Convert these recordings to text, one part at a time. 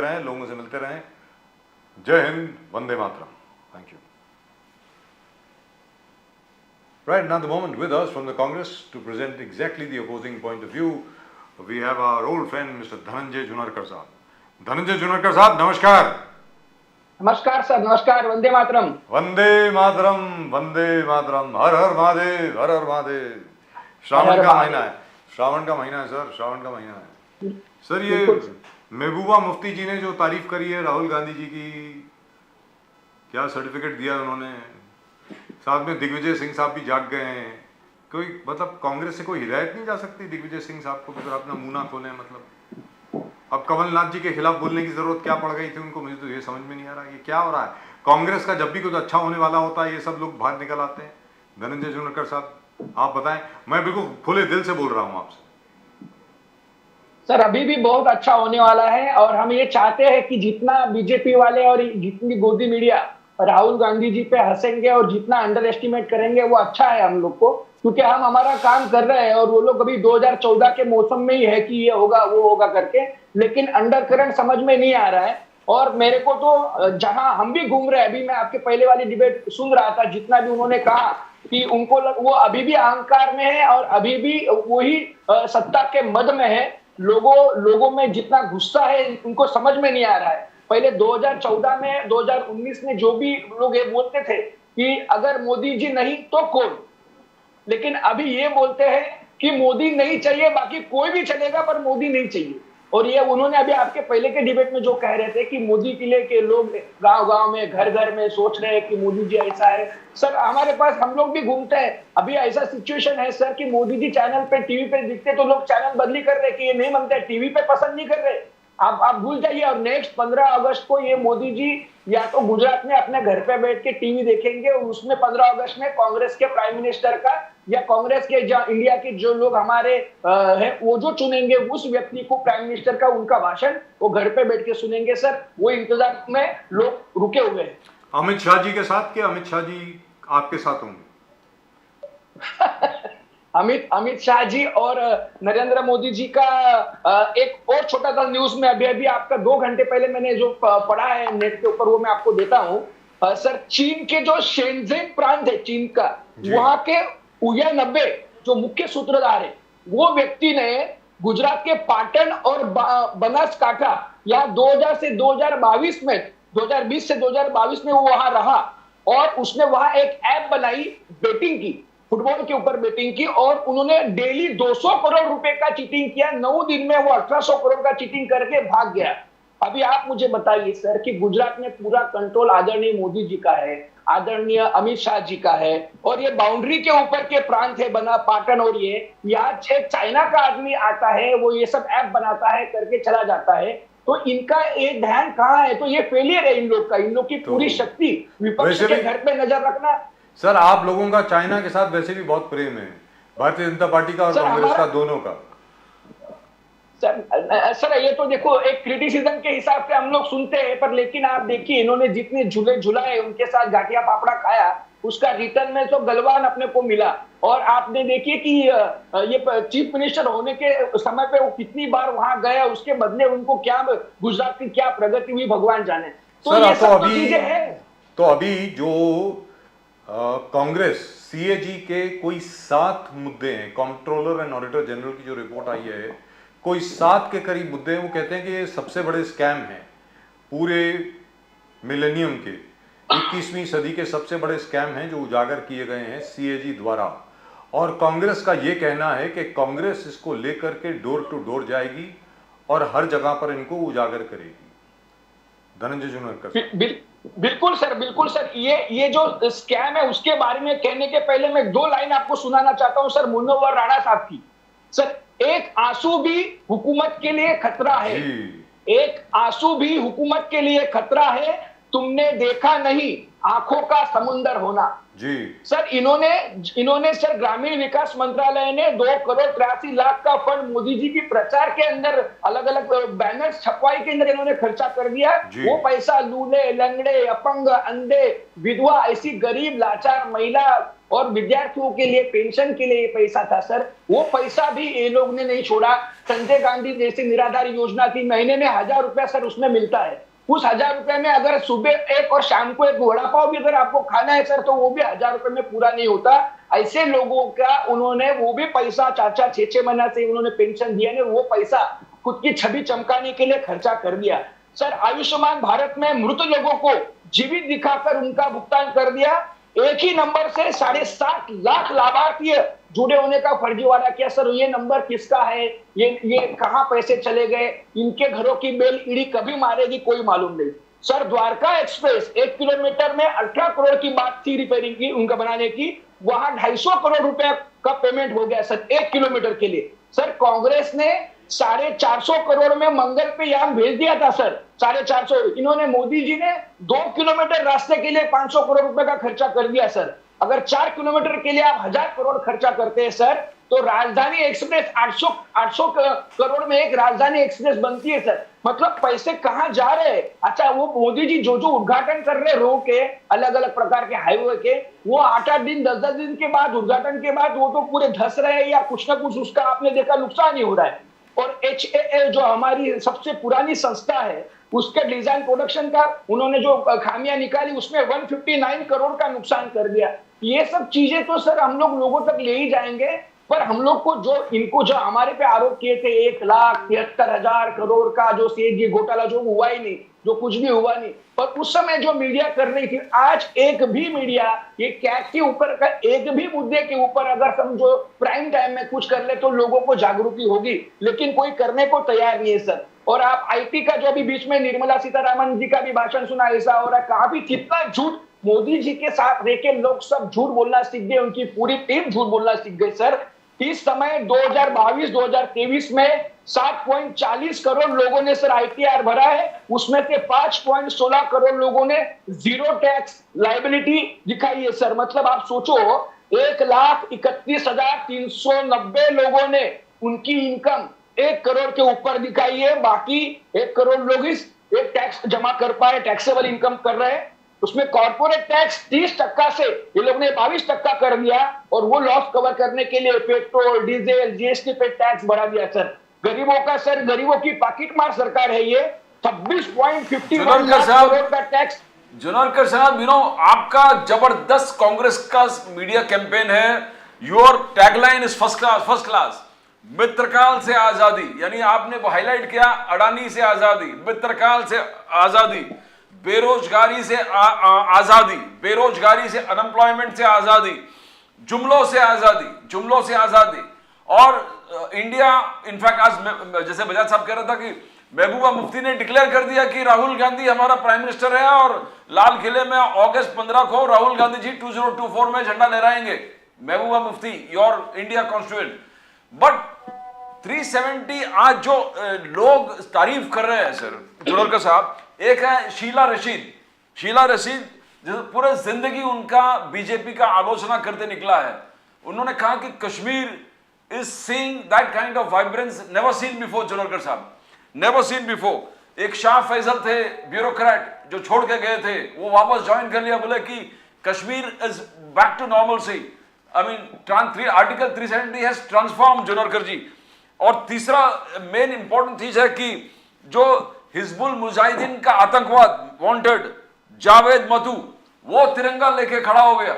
रहें, लोगों से मिलते रहें। जय Hind, Vande Mataram. Thank you. Right now, the moment with us from the Congress to present exactly the opposing point of view, we have our old friend Mr. Dhananjay Junarkar साहब. धनंजय जुनरकर साहब, नमस्कार. नमस्कार सर, नमस्कार. वंदे मातरम. वंदे मातरम, वंदे मातरम. हर हर महादेव, हर हर महादेव. श्रावण का महीना है, श्रावण का महीना है सर, श्रावण का महीना है सर. ये महबूबा मुफ्ती जी ने जो तारीफ करी है राहुल गांधी जी की, क्या सर्टिफिकेट दिया उन्होंने. साथ में दिग्विजय सिंह साहब भी जाग गए हैं. कोई मतलब कांग्रेस से कोई हिदायत नहीं जा सकती दिग्विजय सिंह साहब को, अगर अपना मुंह ना खोलें. मतलब अब कमलनाथ जी के खिलाफ बोलने की जरूरत क्या पड़ गई थी उनको, मुझे तो ये समझ में नहीं आ रहा ये क्या हो रहा है. कांग्रेस का जब भी कुछ अच्छा होने वाला होता है ये सब लोग बाहर निकल आते हैं. धनंजय जुनरकर साहब, आप बताएं. मैं बिल्कुल खुले दिल से बोल रहा हूँ आपसे. सर, अभी भी बहुत अच्छा होने वाला है और हम ये चाहते हैं कि जितना बीजेपी वाले और जितनी गोदी मीडिया राहुल गांधी जी पे हंसेंगे और जितना अंडर एस्टिमेट करेंगे वो अच्छा है हम लोग को, क्योंकि हम हमारा काम कर रहे हैं. और वो लोग अभी 2014 के मौसम में ही है कि ये होगा वो होगा करके, लेकिन अंडर करंट समझ में नहीं आ रहा है. और मेरे को तो जहां हम भी घूम रहे हैं, अभी मैं आपके पहले वाली डिबेट सुन रहा था, जितना भी उन्होंने कहा कि उनको वो अभी भी अहंकार में है और अभी भी वही सत्ता के मद में है. लोगों में जितना गुस्सा है उनको समझ में नहीं आ रहा है. पहले 2014 में 2019 में जो भी लोग ये बोलते थे कि अगर मोदी जी नहीं तो कौन, लेकिन अभी ये बोलते हैं कि मोदी नहीं चाहिए, बाकी कोई भी चलेगा पर मोदी नहीं चाहिए. और ये उन्होंने अभी आपके पहले के डिबेट में जो कह रहे थे कि मोदी के लिए के लोग गांव-गांव में घर-घर में सोच रहे हैं कि मोदी जी ऐसा है. सर, हमारे पास हम लोग भी घूमते हैं, अभी ऐसा सिचुएशन है सर कि मोदी जी चैनल पे टीवी पे दिखते तो लोग चैनल बदली कर रहे कि ये नहीं मानते, टीवी पे पसंद नहीं कर रहे. आप भूल जाइए. और नेक्स्ट 15 अगस्त को ये मोदी जी या तो गुजरात में अपने घर पे बैठ के टीवी देखेंगे और उसमें 15 अगस्त में कांग्रेस के प्राइम मिनिस्टर का या कांग्रेस के इंडिया के जो लोग हमारे हैं वो जो चुनेंगे उस व्यक्ति को प्राइम मिनिस्टर का उनका भाषण वो घर पे बैठ के सुनेंगे. सर, वो इंतजार में लोग रुके हुए हैं. अमित शाह जी के साथ, क्या अमित शाह जी आपके साथ होंगे? अमित शाह जी और नरेंद्र मोदी जी का एक और छोटा सा न्यूज में अभी आपका 2 घंटे पहले मैंने जो पढ़ा है नेट के ऊपर वो मैं आपको देता हूं. सर, चीन के जो शेंजेन प्रांत है चीन का, वहां के उया 90 जो मुख्य सूत्रधार है वो व्यक्ति ने गुजरात के पाटन और बनासकांठा या 2000 से 2022 में 2020 से 2022 में वो वहां रहा और उसने वहां एक ऐप बनाई बेटिंग की, फुटबॉल के ऊपर बेटिंग की, और उन्होंने डेली 200 करोड़ रुपए का चीटिंग किया. 9 दिन में वो 1800 करोड़ का चीटिंग करके भाग गया. अभी आप मुझे बताइए सर कि गुजरात में पूरा कंट्रोल आदरणीय मोदी जी का है, आदरणीय अमित शाह जी का है, और ये बाउंड्री के ऊपर के प्रांत है बना पाटन, और ये यहाँ एक चाइना का आदमी आता है वो ये सब ऐप बनाता है करके चला जाता है. तो इनका ये ध्यान कहाँ है? तो ये फेलियर है इन लोग का, इन लोग की पूरी शक्ति विपक्ष के घर पे नजर रखना. सर, आप लोगों का चाइना के साथ वैसे भी बहुत प्रेम है, भारतीय जनता पार्टी का और कांग्रेस का, दोनों का. सर ये तो देखो एक क्रिटिसिज्म के हिसाब से हम लोग सुनते हैं, पर लेकिन आप देखिए इन्होंने जितने झूले झुलाए उनके साथ गाठिया पापड़ा खाया, उसका रिटर्न में तो गलवान अपने को मिला. और आपने देखिए कि ये चीफ मिनिस्टर होने के समय पे वो कितनी बार वहां गए, उसके बदले उनको क्या गुजरात की क्या प्रगति हुई भगवान जाने. तो ये सब तो चीजें हैं. तो अभी जो कांग्रेस सीएजी के कोई 7 मुद्दे हैं, कंट्रोलर एंड ऑडिटर जनरल की जो रिपोर्ट आई है, कोई 7 के करीब मुद्दे हैं. वो कहते हैं कि ये सबसे बड़े स्कैम हैं पूरे मिलेनियम के, 21वीं सदी के सबसे बड़े स्कैम हैं जो उजागर किए गए हैं सीएजी द्वारा. और कांग्रेस का ये कहना है कि कांग्रेस इसको लेकर के डोर टू डोर जाएगी और हर जगह पर इनको उजागर करेगी. धनंजय जुनरकर. बिल्कुल सर, ये जो स्कैम है उसके बारे में कहने के पहले मैं 2 लाइन आपको सुनाना चाहता हूं सर, मुनव्वर राणा साहब की. सर, एक आंसू भी हुकूमत के लिए खतरा है, एक आंसू भी हुकूमत के लिए खतरा है, तुमने देखा नहीं आंखों का समुंदर होना जी. सर, इन्होंने सर ग्रामीण विकास मंत्रालय ने 2 करोड़ 83 लाख का फंड मोदी जी की प्रचार के अंदर अलग अलग बैनर्स छपवाई के अंदर इन्होंने खर्चा कर दिया. वो पैसा लूले, लंगड़े, अपंग, अंधे, विधवा, ऐसी गरीब लाचार महिला और विद्यार्थियों के लिए पेंशन के लिए ये पैसा था सर, वो पैसा भी ये लोग ने नहीं छोड़ा। संजय गांधी जैसी निराधार योजना थी, महीने में 1,000 रुपया सर उसमें मिलता है। उस 1,000 रुपए में अगर सुबह एक और शाम को एक वड़ा पाव भी अगर आपको खाना है सर, तो वो भी 1,000 रुपए में पूरा नहीं होता। ऐसे लोगों का उन्होंने वो भी पैसा 4-4 6-6 महीना से उन्होंने पेंशन दिया, ने वो पैसा खुद की छवि चमकाने के लिए खर्चा कर दिया। सर आयुष्मान भारत में मृत लोगों को जीवित दिखाकर उनका भुगतान कर दिया। एक ही नंबर से 7.5 लाख लाभार्थी जुड़े होने का फर्जीवाड़ा किया। सर ये नंबर किसका है, ये कहां पैसे चले गए, इनके घरों की बेल ईडी कभी मारेगी कोई मालूम नहीं। सर द्वारका एक्सप्रेस 1 किलोमीटर में 18 करोड़ की बात थी रिपेयरिंग की, उनका बनाने की, वहां 250 करोड़ रुपए का पेमेंट हो गया सर 1 किलोमीटर के लिए। सर कांग्रेस ने 450 करोड़ में मंगल पे यान भेज दिया था सर, 450। इन्होंने, मोदी जी ने 2 किलोमीटर रास्ते के लिए 500 करोड़ रुपए का खर्चा कर दिया सर। अगर 4 किलोमीटर के लिए आप 1,000 करोड़ खर्चा करते हैं सर, तो राजधानी एक्सप्रेस 800 करोड़ में एक राजधानी एक्सप्रेस बनती है सर। मतलब पैसे कहां जा रहे हैं? अच्छा वो मोदी जी जो उद्घाटन कर रहे हैं रोड के, अलग अलग प्रकार के हाईवे के, वो 8-8 दिन 10-10 दिन के बाद, उद्घाटन के बाद वो तो पूरे धस रहे हैं या कुछ ना कुछ उसका आपने देखा नुकसान ही हो रहा है। और HAL जो हमारी सबसे पुरानी संस्था है, उसके डिजाइन प्रोडक्शन का उन्होंने जो खामियां निकाली, उसमें 159 करोड़ का नुकसान कर दिया। ये सब चीजें तो सर हम लोगों तक ले ही जाएंगे, पर हम लोग को जो हमारे पे आरोप किए थे 1,73,000 करोड़ का जो CAG घोटाला, जो हुआ ही नहीं, जो कुछ भी हुआ नहीं, पर उस समय जो मीडिया कर रही थी, आज एक भी मीडिया ये कैग के ऊपर का एक भी मुद्दे के ऊपर अगर समझो प्राइम टाइम में कुछ कर ले तो लोगों को जागरूकता होगी, लेकिन कोई करने को तैयार नहीं है सर। और आप IT का जो अभी बीच में निर्मला सीतारामन जी का भी भाषण सुना, ऐसा हो रहा है, कहा भी कितना झूठ मोदी जी के साथ रह के लोग सब झूठ बोलना सीख गए, उनकी पूरी टीम झूठ बोलना सीख गई सर। इस समय 2022-2023 में 7.40 करोड़ लोगों ने सर ITR भरा है, उसमें से 5.16 करोड़ लोगों ने जीरो टैक्स लायबिलिटी दिखाई है सर। मतलब आप सोचो 1,31,390 लोगों ने उनकी इनकम 1 करोड़ के ऊपर दिखाई है, बाकी 1 करोड़ लोग इस एक टैक्स जमा कर पाए, टैक्सेबल इनकम कर रहे हैं। उसमें कॉर्पोरेट टैक्स 30% से ये लोग ने 22% कर दिया, और वो लॉस कवर करने के लिए पेट्रोल, डीजल, GST पे टैक्स बढ़ा दिया सर। गरीबों का सर, गरीबों की पॉकेट मार सरकार है ये। 26.51 लाख करोड़ का टैक्स। जुनारकर साहब, आपका जबरदस्त कांग्रेस का मीडिया कैंपेन है। Your tagline is first class. मित्रकाल से आजादी, यानी आपने वो हाईलाइट किया, अडानी से आजादी, मित्रकाल से आजादी, बेरोजगारी से आजादी, बेरोजगारी से, अनएम्प्लॉयमेंट से आजादी, जुमलों से आजादी। और इंडिया, इनफैक्ट आज जैसे बजाज साहब कह रहा था कि महबूबा मुफ्ती ने डिक्लेयर कर दिया कि राहुल गांधी हमारा प्राइम मिनिस्टर है, और लाल किले में अगस्त 15 को राहुल गांधी जी 2024 में झंडा लहराएंगे। Mehbooba Mufti, your India constituent. But 370 आज जो लोग तारीफ कर रहे हैं सर जुनेरकर साहब, एक है शीला रशीद जो पूरे जिंदगी उनका बीजेपी का आलोचना करते निकला है। उन्होंने कहा कि Kashmir is seeing that kind of vibrance never seen before. Junerkar साहब, नेवर सीन बिफोर। एक शाह फैसल थे ब्यूरोक्रेट जो छोड़ के गए थे, वो वापस ज्वाइन कर लिया, बोले कि Kashmir is back to normalcy. I mean article 370 has transform Junerkar ji. और तीसरा मेन इंपॉर्टेंट चीज है कि जो हिजबुल मुजाहिदीन का आतंकवाद वांटेड जावेद मधु, वो तिरंगा लेके खड़ा हो गया।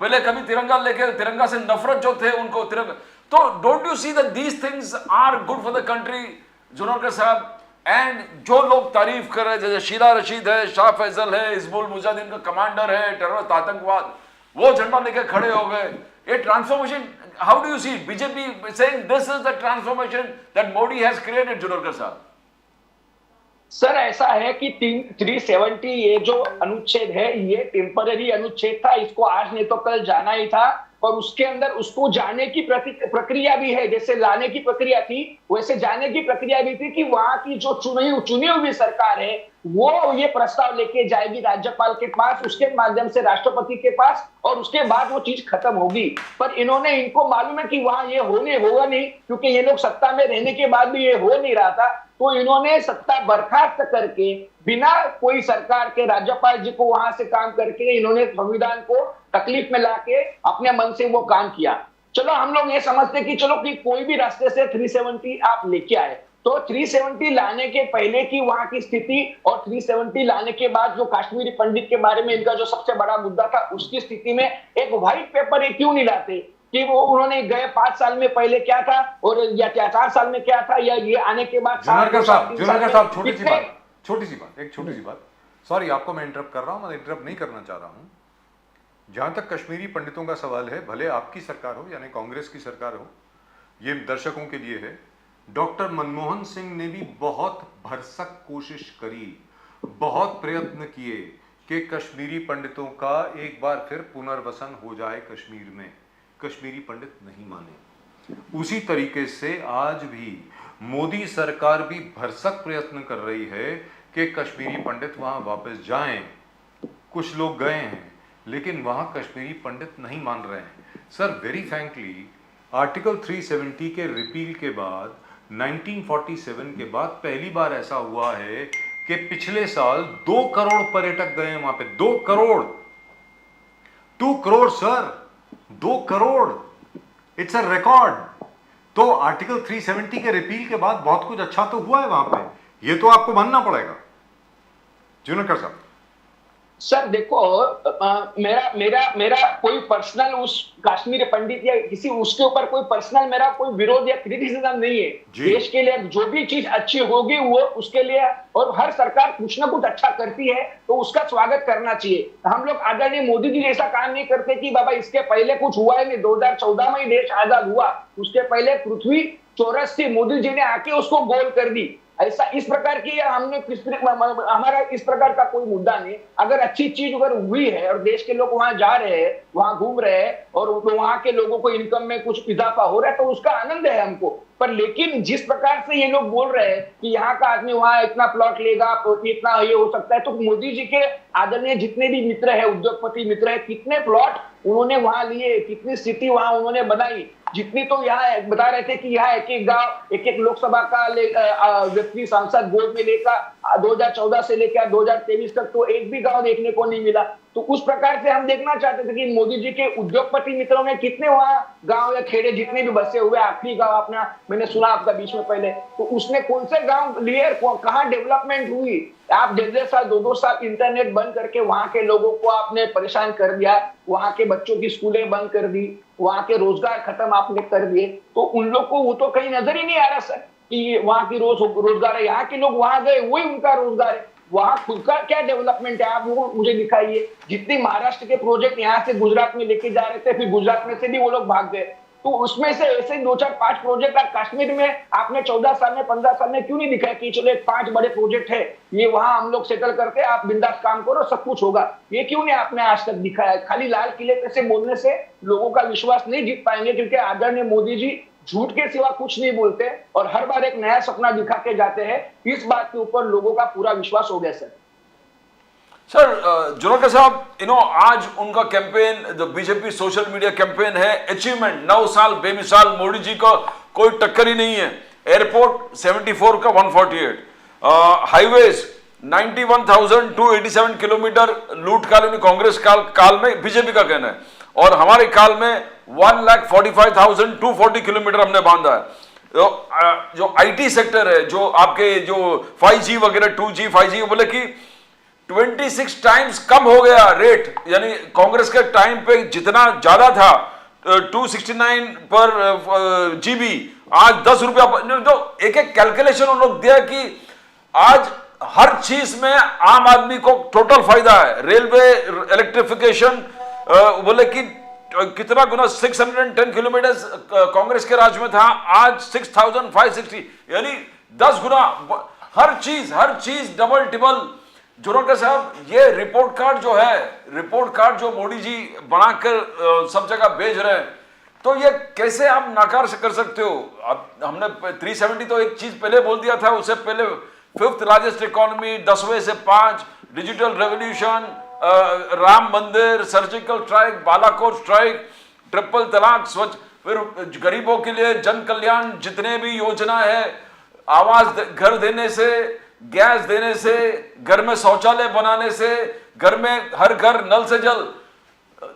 पहले कभी तिरंगा से नफरत जो थे उनको तिरंगा। तो don't you see that these things are good for the country Junerkar साहब? एंड जो लोग तारीफ कर रहे हैं, जैसे शीला रशीद है, शाह फैसल है, हिजबुल मुजाहिदीन का कमांडर है, टेररिस्ट आतंकवाद, वो झंडा लेके खड़े हो गए। ये transformation, how do you see BJP saying this is the transformation that Modi has created? Junerkar साहब सर ऐसा है कि 370 ये जो अनुच्छेद है ये टेम्पररी अनुच्छेद था, इसको आज नहीं तो कल जाना ही था। और उसके अंदर उसको जाने की प्रक्रिया भी है, जैसे लाने की प्रक्रिया थी वैसे जाने की प्रक्रिया भी थी कि वहां की जो चुनी हुई सरकार है वो ये प्रस्ताव लेके जाएगी राज्यपाल के पास, उसके माध्यम से राष्ट्रपति के पास, और उसके बाद वो चीज खत्म होगी। पर इनको मालूम है कि वहां ये होगा नहीं, क्योंकि ये लोग सत्ता में रहने के बाद भी ये हो नहीं रहा था। तो इन्होंने सत्ता बर्खास्त करके बिना कोई सरकार के राज्यपाल जी को वहां से काम करके इन्होंने संविधान को तकलीफ में लाके अपने मन से वो काम किया। चलो हम लोग ये समझते कि चलो कि कोई भी रास्ते से 370 आप लेके आए, तो 370 लाने के पहले की वहां की स्थिति और 370 लाने के बाद जो कश्मीरी पंडित के बारे में इनका जो सबसे बड़ा मुद्दा था, उसकी स्थिति में एक व्हाइट पेपर ये क्यों नहीं लाते कि वो उन्होंने गए 5 साल में पहले क्या था और या 4 साल में क्या था, या ये आने के बाद जुनेरकर साहब छोटी सी बात, सॉरी आपको मैं इंटरप्ट कर रहा हूं, मैं इंटरप्ट नहीं करना चाह रहा हूं। जहां तक कश्मीरी पंडितों का सवाल है, भले आपकी सरकार हो यानी कांग्रेस की सरकार हो, ये दर्शकों के लिए है, डॉक्टर मनमोहन सिंह ने भी बहुत भरसक कोशिश करी, बहुत प्रयत्न किए कि कश्मीरी पंडितों का एक बार फिर पुनर्वसन हो जाए कश्मीर में। कश्मीरी पंडित नहीं माने। उसी तरीके से आज भी मोदी सरकार भी भरसक प्रयत्न कर रही है कि कश्मीरी पंडित वहां वापस जाएं। कुछ लोग गए हैं लेकिन वहां कश्मीरी पंडित नहीं मान रहे हैं। सर वेरी फ्रैंकली, आर्टिकल 370 के रिपील के बाद 1947 के बाद पहली बार ऐसा हुआ है कि पिछले साल 2 करोड़ पर्यटक गए वहां पे। 2 crore, 2 crore sir, 2 crore, it's a record. तो आर्टिकल 370 के रिपील के बाद बहुत कुछ अच्छा तो हुआ है वहां पे, ये तो आपको मानना पड़ेगा। जुनेरकर साहब सर देखो, मेरा कोई पर्सनल उस कश्मीरी पंडित या किसी उसके ऊपर कोई पर्सनल मेरा कोई विरोध या क्रिटिसिज्म नहीं है। देश के लिए जो भी चीज अच्छी होगी वो उसके लिए, और हर सरकार कुछ ना कुछ अच्छा करती है तो उसका स्वागत करना चाहिए। हम लोग आदरणीय मोदी जी ऐसा काम नहीं करते कि बाबा इसके पहले कुछ हुआ है नहीं, 2014 में ही देश आजाद हुआ, उसके पहले पृथ्वी चौरस थी, मोदी जी ने आके उसको गोल कर दी। ऐसा इस प्रकार की हमने हमारा इस प्रकार का कोई मुद्दा नहीं। अगर अच्छी चीज अगर हुई है और देश के लोग वहां जा रहे हैं, वहां घूम रहे हैं और वहां के लोगों को इनकम में कुछ इजाफा हो रहा है तो उसका आनंद है हमको। पर लेकिन जिस प्रकार से ये लोग बोल रहे हैं कि यहाँ का आदमी वहां इतना प्लॉट लेगा, इतना ये हो सकता है, तो मोदी जी के आदरणीय जितने भी मित्र है, उद्योगपति मित्र है, कितने प्लॉट उन्होंने वहां लिए, कितनी स्थिति वहां उन्होंने बनाई। जितनी तो यहाँ बता रहे थे कि यहाँ एक एक गांव, एक एक लोकसभा का व्यक्ति सांसद गोद में लेकर 2014 से लेकर 2023 तक तो एक भी गांव देखने को नहीं मिला। तो उस प्रकार से हम देखना चाहते थे कि मोदी जी के उद्योगपति मित्रों में कितने वहां गांव या खेड़े जितने भी बसे हुए, आखिरी गांव अपना मैंने सुना आपका बीच में पहले, तो उसने कौन से गांव लिए, कहाँ डेवलपमेंट हुई। आप 1.5 साल 2-2 साल इंटरनेट बंद करके वहां के लोगों को आपने परेशान कर दिया, वहां के बच्चों की स्कूलें बंद कर दी, वहां के रोजगार खत्म आपने कर दिए। तो उन लोग को वो तो कहीं नजर ही नहीं आ रहा सर कि वहां की रोजगार है। यहाँ के लोग वहां गए, वही उनका रोजगार है, वहां खुद का क्या डेवलपमेंट है आप वो मुझे दिखाइए। जितनी महाराष्ट्र के प्रोजेक्ट यहाँ से गुजरात में लेके जा रहे थे, फिर गुजरात में से भी वो लोग भाग गए, तो उसमें से ऐसे 2-4-5 प्रोजेक्ट आप कश्मीर में आपने 14 साल में 15 साल में क्यों नहीं दिखाया कि चलो 5 बड़े प्रोजेक्ट है, ये वहां हम लोग सेटल करते, आप बिंदास काम करो, सब कुछ होगा। ये क्यों नहीं आपने आज तक दिखाया। खाली लाल किले पे से बोलने से लोगों का विश्वास नहीं जीत पाएंगे, क्योंकि आदरणीय मोदी जी झूठ के सिवा कुछ नहीं बोलते और हर बार एक नया सपना दिखा के जाते हैं। इस बात के ऊपर लोगों का पूरा विश्वास हो गया सर। जुनेरकर साहब, आज उनका कैंपेन, जो बीजेपी सोशल मीडिया कैंपेन है, अचीवमेंट 9 साल बेमिसाल, मोदी जी का कोई टक्कर ही नहीं है। एयरपोर्ट 74 का 148, हाईवेज 91,287 किलोमीटर लूटकालीन कांग्रेस काल में, बीजेपी का कहना है, और हमारे काल में 1,45,240 किलोमीटर हमने बांधा है। जो आईटी सेक्टर है, जो आपके जो 5G वगैरह 2G 5G, बोले कि 26 टाइम्स कम हो गया रेट, यानी कांग्रेस के टाइम पे जितना ज्यादा था 269 पर जीबी, आज 10 रुपया। जो एक एक कैलकुलेशन उन लोग दिया कि आज हर चीज में आम आदमी को टोटल फायदा है। रेलवे इलेक्ट्रिफिकेशन, बोले कि कितना गुना, 610 किलोमीटर कांग्रेस के राज में था, आज 6,560, यानी 10 गुना। हर चीज डबल टिबल। जुनेरकर साहब, ये रिपोर्ट कार्ड जो है, रिपोर्ट कार्ड जो मोदी जी बनाकर सब जगह भेज रहे हैं, तो ये कैसे आप नाकार कर सकते हो। अब हमने 370 तो एक चीज पहले बोल दिया था, उससे पहले 5th लार्जेस्ट इकोनॉमी, 10वें से 5, डिजिटल रेवोल्यूशन, राम मंदिर, surgical strike, Balakot strike, triple तलाक, स्वच्छ, फिर गरीबों के लिए जन कल्याण, जितने भी योजना है, घर देने से, गैस देने से, घर में शौचालय बनाने से, घर में हर घर नल से जल,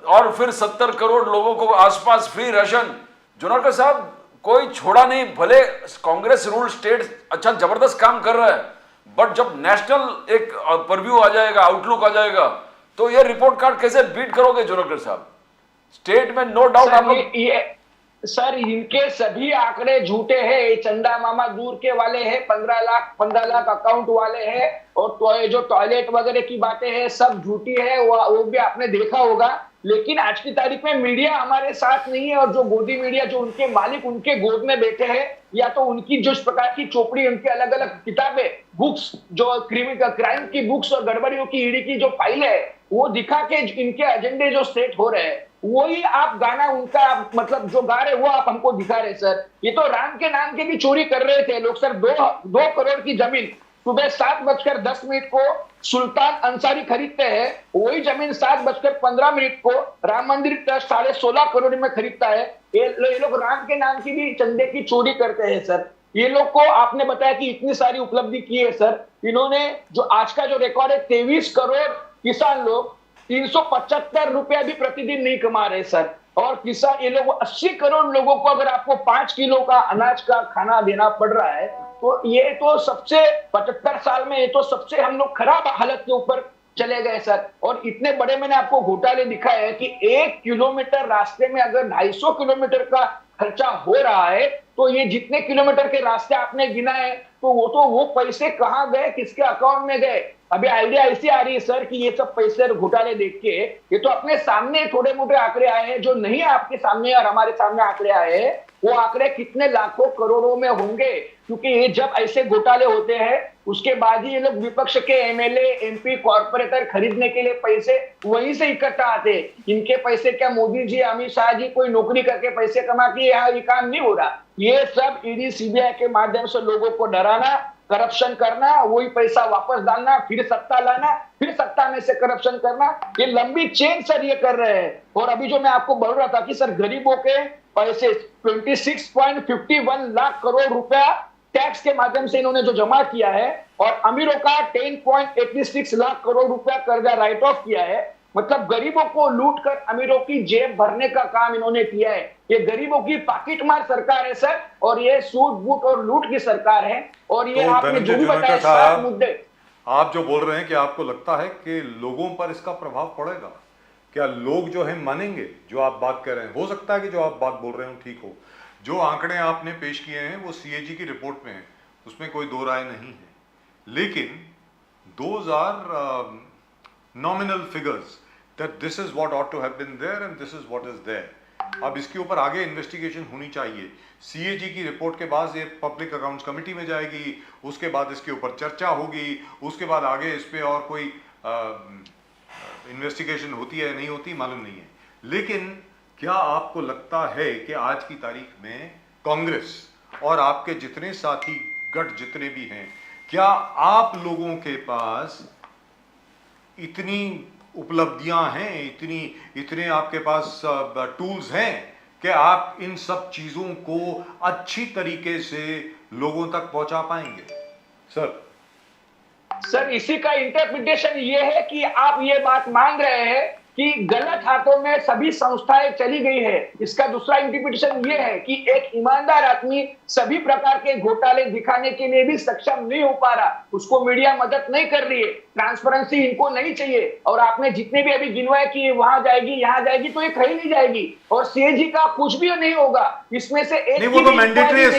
और फिर 70 करोड़ लोगों को आसपास फ्री राशन। जोनारकर साहब, कोई छोड़ा नहीं, भले कांग्रेस रूल स्टेट अच्छा जबरदस्त काम कर रहा है, बट जब नेशनल एक परव्यू आ जाएगा, आउटलुक आ जाएगा, तो ये रिपोर्ट कार्ड कैसे बीट करोगे जोनारकर साहब? स्टेट में नो डाउट आप लोग। सर, इनके सभी आंकड़े झूठे हैं। ये चंदा मामा दूर के वाले हैं, 15 लाख अकाउंट वाले हैं, और तो जो टॉयलेट वगैरह की बातें हैं सब झूठी है, वो भी आपने देखा होगा। लेकिन आज की तारीख में मीडिया हमारे साथ नहीं है, और जो गोदी मीडिया, जो उनके मालिक उनके गोद में बैठे हैं, या तो उनकी जो इस प्रकार की चोपड़ी, उनके अलग अलग किताबें, बुक्स, जो क्राइम की बुक्स और गड़बड़ियों की ईडी की जो फाइल है, वो दिखा के इनके एजेंडे जो सेट हो रहे हैं, वही आप गाना उनका, आप मतलब जो गा रहे वो आप हमको दिखा रहे। सर, ये तो राम के नाम के भी चोरी कर रहे थे लोग। सर, 2 करोड़ की जमीन सुबह 7:10 को सुल्तान अंसारी खरीदते हैं, वही जमीन 7:15 को राम मंदिर ट्रस्ट 16.5 करोड़ में खरीदता है। ये लोग राम के नाम की भी चंदे की चोरी करते हैं। सर, ये लोग को आपने बताया कि इतनी सारी उपलब्धि की है। सर, इन्होंने जो आज का जो रिकॉर्ड है, 23 करोड़ किसान लोग 375 रुपया भी प्रतिदिन नहीं कमा रहे। सर, और किसान, ये लोग 80 करोड़ लोगों को अगर आपको 5 किलो का अनाज का खाना देना पड़ रहा है, तो ये तो सबसे 75 साल में ये तो सबसे हम लोग खराब हालत के ऊपर चले गए। सर, और इतने बड़े मैंने आपको घोटाले दिखाए हैं कि 1 किलोमीटर रास्ते में अगर 250 किलोमीटर का खर्चा हो रहा है, तो ये जितने किलोमीटर के रास्ते आपने गिनाए, तो वो पैसे कहाँ गए, किसके अकाउंट में गए? अभी आइडिया ऐसी आ रही है सर कि ये सब पैसे घोटाले देख के, ये तो अपने सामने थोड़े मोटे आंकड़े आए हैं, जो नहीं आपके सामने और हमारे सामने आंकड़े आए हैं, वो आंकड़े कितने लाखों करोड़ों में होंगे। क्योंकि ये जब ऐसे घोटाले होते हैं, उसके बाद ही ये लोग विपक्ष के एमएलए, एमपी, कॉर्पोरेटर खरीदने के लिए पैसे वहीं से इकट्ठा आते हैं। इनके पैसे क्या मोदी जी, अमित शाह जी कोई नौकरी करके पैसे कमा के यहाँ ये काम नहीं हो रहा। ये सब ईडी, सीबीआई के माध्यम से लोगों को डराना, करप्शन करना, वही पैसा वापस डालना, फिर सत्ता लाना, फिर सत्ता में से करप्शन करना, ये लंबी चेन सर ये कर रहे हैं। और अभी जो मैं आपको बोल रहा था कि सर, गरीबों के पैसे 26.51 लाख करोड़ रुपया टैक्स के माध्यम से इन्होंने जो जमा किया है, और अमीरों का 10.86 लाख करोड़ रुपया कर्जा राइट ऑफ किया है। मतलब गरीबों को लूट कर अमीरों की जेब भरने का काम इन्होंने किया है। ये गरीबों की पाकिट मार सरकार है सर, और ये सूट बूट और लूट की सरकार है। और ये तो आपने जो भी बताया 7 मुद्दे, आप जो बोल रहे हैं कि आपको लगता है कि लोगों पर इसका प्रभाव पड़ेगा, क्या लोग जो है मानेंगे जो आप बात कर रहे हैं? हो सकता है कि जो आप बात बोल रहे हो ठीक हो। जो आंकड़े आपने पेश किए हैं वो सीएजी की रिपोर्ट में है, उसमें कोई दो राय नहीं है, लेकिन those are nominal figures that this is what ought to have been there and this is what is there। अब इसके ऊपर आगे इन्वेस्टिगेशन होनी चाहिए। सीएजी की रिपोर्ट के बाद ये पब्लिक अकाउंट्स कमेटी में जाएगी, उसके बाद इसके ऊपर चर्चा होगी, उसके बाद आगे इस पे और कोई इन्वेस्टिगेशन होती है नहीं होती मालूम नहीं है। लेकिन क्या आपको लगता है कि आज की तारीख में कांग्रेस और आपके जितने साथी गठ जितने भी हैं, क्या आप लोगों के पास इतनी उपलब्धियां हैं, इतने आपके पास टूल्स हैं कि आप इन सब चीजों को अच्छी तरीके से लोगों तक पहुंचा पाएंगे? सर, इसी का इंटरप्रिटेशन ये है कि आप ये बात मान रहे हैं कि गलत हाथों में सभी संस्थाएं चली गई है। इसका दूसरा इंटरप्रिटेशन ये है कि एक ईमानदार आदमी सभी प्रकार के घोटाले दिखाने के लिए भी सक्षम नहीं हो पा रहा, उसको मीडिया मदद नहीं कर रही है, ट्रांसपेरेंसी इनको नहीं चाहिए। और आपने जितने भी अभी गिनवाए कि वहां जाएगी यहाँ जाएगी, तो ये कहीं नहीं जाएगी, और सीएजी का कुछ भी नहीं होगा इसमें से एक नहीं, वो तो मैंडेटरी है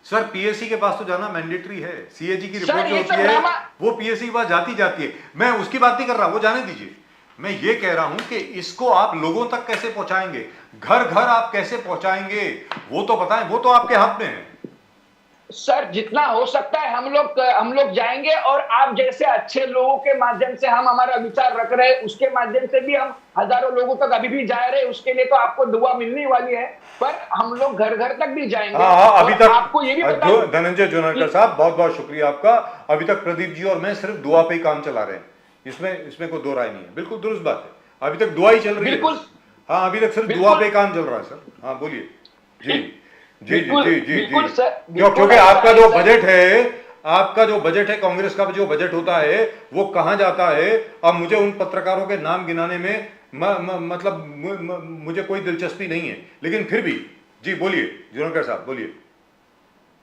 सर, पीएससी के पास तो जाना मैंडेटरी है। सीएजी की रिपोर्ट जो होती है वो पीएससी के पास जाती है। मैं उसकी बात नहीं कर रहा, वो जाने दीजिए। मैं ये कह रहा हूं कि इसको आप लोगों तक कैसे पहुंचाएंगे, घर घर आप कैसे पहुंचाएंगे, वो तो बताएं, वो तो आपके हाथ में है। सर, जितना हो सकता है हम लोग जाएंगे, और आप जैसे अच्छे लोगों के माध्यम से हम हमारा विचार रख रहे हैं, उसके माध्यम से भी हम हजारों लोगों तक अभी भी जा रहे हैं। उसके लिए तो आपको दुआ मिलने वाली है, पर हम लोग घर घर तक भी जाएंगे। अभी तक आपको ये भी बता, धनंजय जोनारकर साहब, बहुत बहुत शुक्रिया आपका। अभी तक प्रदीप जी और मैं सिर्फ दुआ पे ही काम चला रहे हैं, इसमें कोई दो राय नहीं है। बिल्कुल दुरुस्त बात है, अभी तक दुआ ही चल रही है। हाँ, अभी तक सिर्फ दुआ पे काम चल रहा है सर। हाँ, बोलिए जी। जी जी जी जी बिल्कुल जी। सर, क्योंकि आपका जो बजट है कांग्रेस का जो बजट होता है वो कहाँ जाता है? अब मुझे उन पत्रकारों के नाम गिनाने में मतलब मुझे कोई दिलचस्पी नहीं है, लेकिन फिर भी जी बोलिए जुनेकर साहब बोलिए।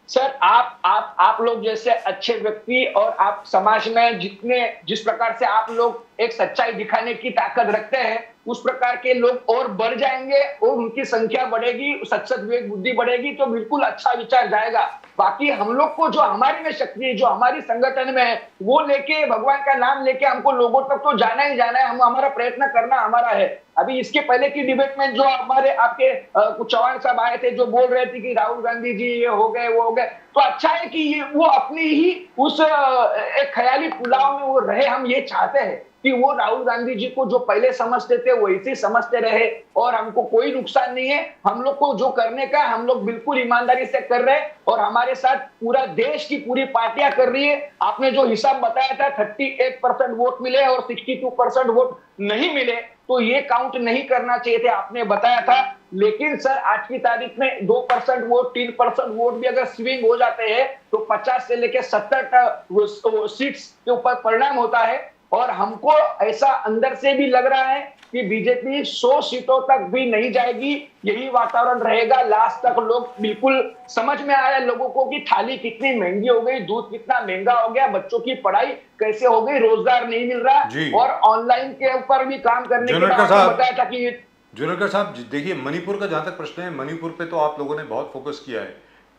सर, आप लोग जैसे अच्छे व्यक्ति और आप समाज में जिस प्रकार से आप लोग एक सच्चाई दिखाने की ताकत रखते हैं, उस प्रकार के लोग और बढ़ जाएंगे और उनकी संख्या बढ़ेगी, सच विवेक बुद्धि बढ़ेगी तो बिल्कुल अच्छा विचार जाएगा। बाकी हम लोग को जो हमारी में शक्ति है, जो हमारी संगठन में है, वो लेके भगवान का नाम लेके हमको लोगों तक तो जाना ही जाना है। हम हमारा प्रयत्न करना हमारा है। अभी इसके पहले की डिबेट में जो हमारे आपके कुछ चौहान साहब आए थे, जो बोल रहे थे कि राहुल गांधी जी ये हो गए वो हो गए, तो अच्छा है कि ये वो अपनी ही उस एक ख्याली पुलाव में वो रहे। हम ये चाहते हैं कि वो राहुल गांधी जी को जो पहले समझते थे वैसे समझते रहे और हमको कोई नुकसान नहीं है। हम लोग को जो करने का हम लोग बिल्कुल ईमानदारी से कर रहे हैं और हमारे साथ पूरा देश की पूरी पार्टियां कर रही है। आपने जो हिसाब बताया था 38% वोट मिले और 62% वोट नहीं मिले, तो ये काउंट नहीं करना चाहिए थे, आपने बताया था। लेकिन सर आज की तारीख में 2% वोट 3% वोट भी अगर स्विंग हो जाते हैं तो 50 से लेकर 70 सीट्स के ऊपर परिणाम होता है। और हमको ऐसा अंदर से भी लग रहा है कि बीजेपी 100 सीटों तक भी नहीं जाएगी। यही वातावरण रहेगा लास्ट तक। लोग बिल्कुल समझ में आया लोगों को कि थाली कितनी महंगी हो गई, दूध कितना महंगा हो गया, बच्चों की पढ़ाई कैसे हो गई, रोजगार नहीं मिल रहा और ऑनलाइन के ऊपर भी काम करने के बाद बताया था कि जुनेकर साहब देखिए, मणिपुर का जहां तक प्रश्न है, मणिपुर पे तो आप लोगों ने बहुत फोकस किया है,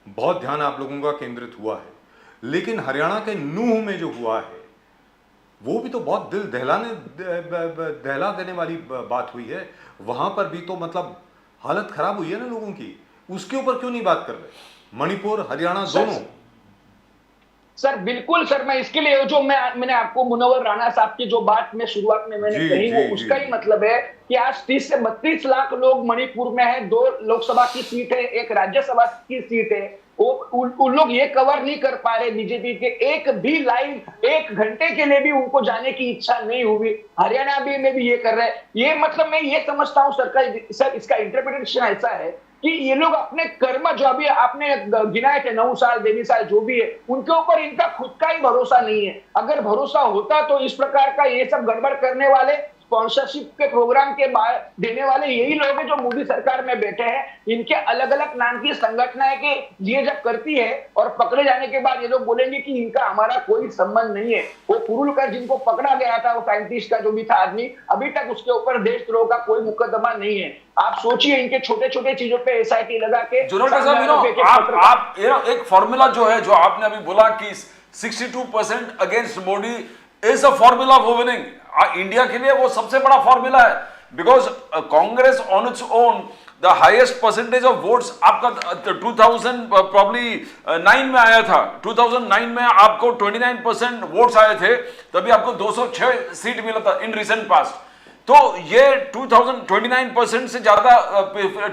बहुत ध्यान आप लोगों का केंद्रित हुआ है, लेकिन हरियाणा के नूह में जो हुआ है वो भी तो बहुत दिल दहला देने वाली बात हुई है। वहां पर भी तो मतलब हालत खराब हुई है ना लोगों की, उसके ऊपर क्यों नहीं बात कर रहे? मणिपुर हरियाणा दोनों। सर बिल्कुल सर, मैं इसके लिए जो मैंने आपको मुनव्वर राणा साहब की जो बात में शुरुआत में मैंने कही वो उसका ही मतलब है कि आज 30 से 32 लाख लोग मणिपुर में है, 2 लोकसभा की सीट है, 1 राज्यसभा की सीट है। उन लोग ये कवर नहीं कर पा रहे। बीजेपी के एक भी लाइव 1 घंटे के लिए भी उनको जाने की इच्छा नहीं हुई। हरियाणा भी में भी ये कर रहे हैं। ये मतलब मैं ये समझता हूँ सर इसका इंटरप्रिटेशन ऐसा है कि ये लोग अपने कर्म जो अभी आपने गिनाए थे 9 साल 20 साल जो भी है, उनके ऊपर इनका खुद का ही भरोसा नहीं है। अगर भरोसा होता तो इस प्रकार का ये सब गड़बड़ करने वाले, स्पॉन्सरशिप के प्रोग्राम के देने वाले यही लोग हैं जो मोदी सरकार में बैठे हैं। इनके अलग अलग नाम की संगठनाएं के ये जब करती है और पकड़े जाने के बाद ये लोग बोलेंगे कि इनका हमारा कोई संबंध नहीं है। वो कुरुलकर जिनको पकड़ा गया था, वो साइंटिस्ट का जो भी था आदमी, अभी तक उसके ऊपर देशद्रोह का कोई मुकदमा नहीं है। आप सोचिए इनके छोटे छोटे चीजों पे SIT लगा के आप एक फॉर्मूला जो है, जो आपने अभी बोला कि 62% against Modi is a formula for winning India के लिए, वो सबसे बड़ा फॉर्मूला है। Because Congress on its own the highest percentage of votes आपका 2009 में आया था। 2009 में आपको 29% वोट्स आए थे, तभी आपको 206 सीट मिला था इन रिसेंट पास्ट। तो ये 29% से ज्यादा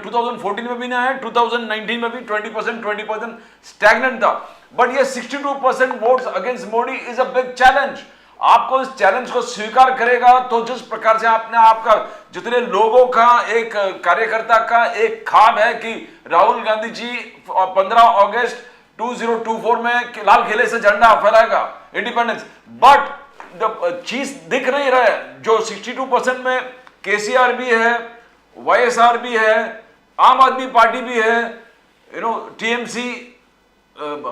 2014 में भी नहीं आया, 2019 में भी 20% स्टैग्नेंट था। बट ये 62% votes against Modi is a big challenge. आपको इस चैलेंज को स्वीकार करेगा तो जिस प्रकार से आपने आपका जितने लोगों का एक कार्यकर्ता का एक ख्वाब है कि राहुल गांधी जी 15 अगस्त 2024 में लाल किले से झंडा फहराएगा इंडिपेंडेंस, बट चीज दिख नहीं रहा है। जो 62% में KCR भी है, YSR भी है, आम आदमी पार्टी भी है, TMC,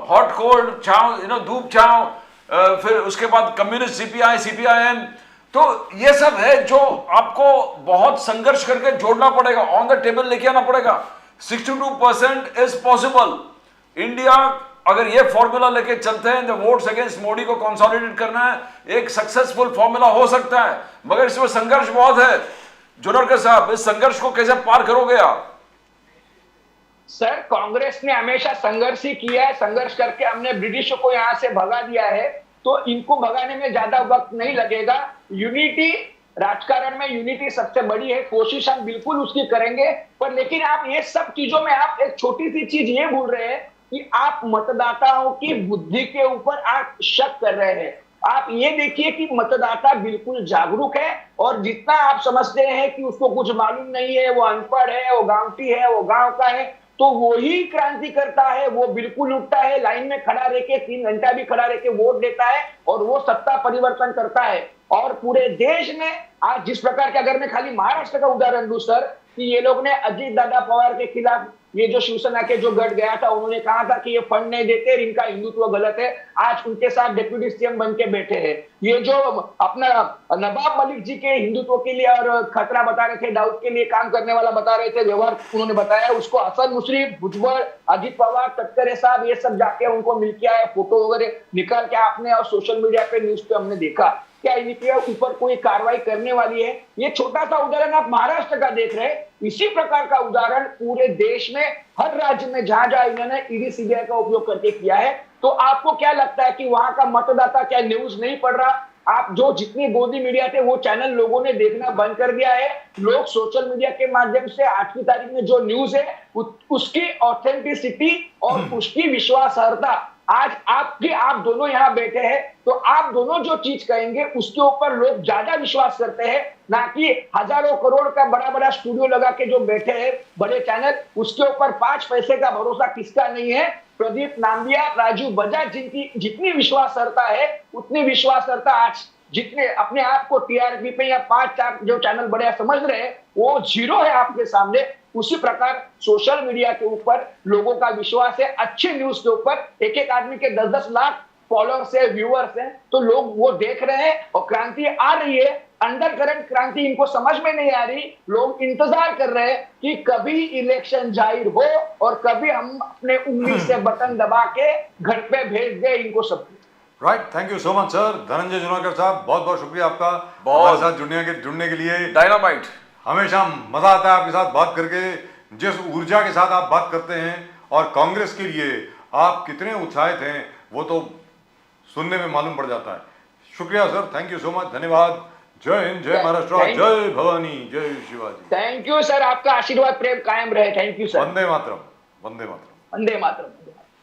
हॉट कोल्ड छाव, धूप छाव, फिर उसके बाद कम्युनिस्ट CPI CPIM, तो ये सब है जो आपको बहुत संघर्ष करके जोड़ना पड़ेगा, ऑन द टेबल लेके आना पड़ेगा। 62% इज पॉसिबल। इंडिया अगर ये फॉर्मूला लेके चलते हैं, द वोट्स अगेंस्ट मोदी को कंसोलिडेट करना है, एक सक्सेसफुल फॉर्मूला हो सकता है, मगर इसमें संघर्ष बहुत है। जुनेकर साहब, इस संघर्ष को कैसे पार करोगे आप? सर कांग्रेस ने हमेशा संघर्ष ही किया है। संघर्ष करके हमने ब्रिटिशों को यहां से भगा दिया है, तो इनको भगाने में ज्यादा वक्त नहीं लगेगा। यूनिटी, राजकारण में यूनिटी सबसे बड़ी है, कोशिश हम बिल्कुल उसकी करेंगे। पर लेकिन आप ये सब चीजों में आप एक छोटी सी चीज ये भूल रहे हैं कि आप मतदाताओं की बुद्धि के ऊपर आप शक कर रहे हैं। आप ये देखिए कि मतदाता बिल्कुल जागरूक है और जितना आप समझते हैं कि उसको कुछ मालूम नहीं है, वो अनपढ़ है, वो गांवटी है, वो गांव का है, तो वही क्रांति करता है, वो बिल्कुल उठता है, लाइन में खड़ा रह के 3 घंटा भी खड़ा रह के वोट देता है और वो सत्ता परिवर्तन करता है। और पूरे देश में आज जिस प्रकार के, अगर मैं खाली महाराष्ट्र का उदाहरण दूं सर, कि ये लोग ने अजीत दादा पवार के खिलाफ, ये जो शिवसेना के जो गठ गया था, उन्होंने कहा था कि ये फंड नहीं देते, इनका हिंदुत्व गलत है, आज उनके साथ डिप्यूटी सीएम बन के बैठे हैं। ये जो अपना नवाब मलिक जी के हिंदुत्व के लिए और खतरा बता रहे थे, डाउट के लिए काम करने वाला बता रहे थे, व्यवहार उन्होंने बताया, उसको हसन मुशर्रफ, भुजबल, अजीत पवार, तटकरे साहब, ये सब जाके उनको मिल के आए, फोटो वगैरह निकाल के आपने और सोशल मीडिया पे, न्यूज पे हमने देखा। क्या इनके ऊपर कोई कार्रवाई करने वाली है? ये छोटा सा उदाहरण आप महाराष्ट्र का देख रहे हैं, इसी प्रकार का उदाहरण पूरे देश में हर राज्य में जहां जहां इन्होंने ईडी सीबीआई का उपयोग करके किया है। तो आपको क्या लगता है कि वहां का मतदाता क्या न्यूज नहीं पढ़ रहा? आप जो जितनी गोदी मीडिया थे वो चैनल लोगों ने देखना बंद कर दिया है। लोग सोशल मीडिया के माध्यम से आज की तारीख में जो न्यूज है उसकी ऑथेंटिसिटी और उसकी विश्वासार्हता, आज आप दोनों यहाँ बैठे हैं, तो आप दोनों जो चीज कहेंगे उसके ऊपर लोग ज्यादा विश्वास करते हैं, ना कि हजारों करोड़ का बड़ा बड़ा स्टूडियो लगा के जो बैठे हैं बड़े चैनल, उसके ऊपर 5 पैसे का भरोसा किसका नहीं है। प्रदीप नांदिया, राजू बजाज, जिनकी जितनी विश्वासार्हता है उतनी विश्वासार्हता आज जितने अपने आप को टीआरपी पे या 5-4 जो चैनल बड़े समझ रहे हैं वो जीरो है आपके सामने। उसी प्रकार सोशल मीडिया के ऊपर लोगों का विश्वास है, अच्छे न्यूज के ऊपर एक एक आदमी के 10-10 लाख फॉलोअर्स है, व्यूअर्स हैं, तो लोग वो देख रहे हैं और क्रांति आ रही है। अंडर करंट क्रांति इनको समझ में नहीं आ रही, लोग इंतजार कर रहे हैं कि कभी इलेक्शन जाहिर हो और कभी हम अपने उंगली से बटन दबा के घर पे भेज दे इनको सब। Right, thank you so much sir. Dhananjay Junakar साहब, बहुत बहुत शुक्रिया आपका बहुत हमारे साथ जुड़ने के लिए। डायनामाइट, हमेशा मजा आता है आपके साथ बात करके, जिस ऊर्जा के साथ आप बात करते हैं और कांग्रेस के लिए आप कितने उत्साहित हैं वो तो सुनने में मालूम पड़ जाता है। शुक्रिया sir, thank you so much, धन्यवाद। जय हिंद, जय महाराष्ट्र, जय भवानी, जय शिवाजी। थैंक यू सर, आपका आशीर्वाद प्रेम कायम रहे। Thank you sir. Vande Mataram, Vande Mataram, Vande Mataram.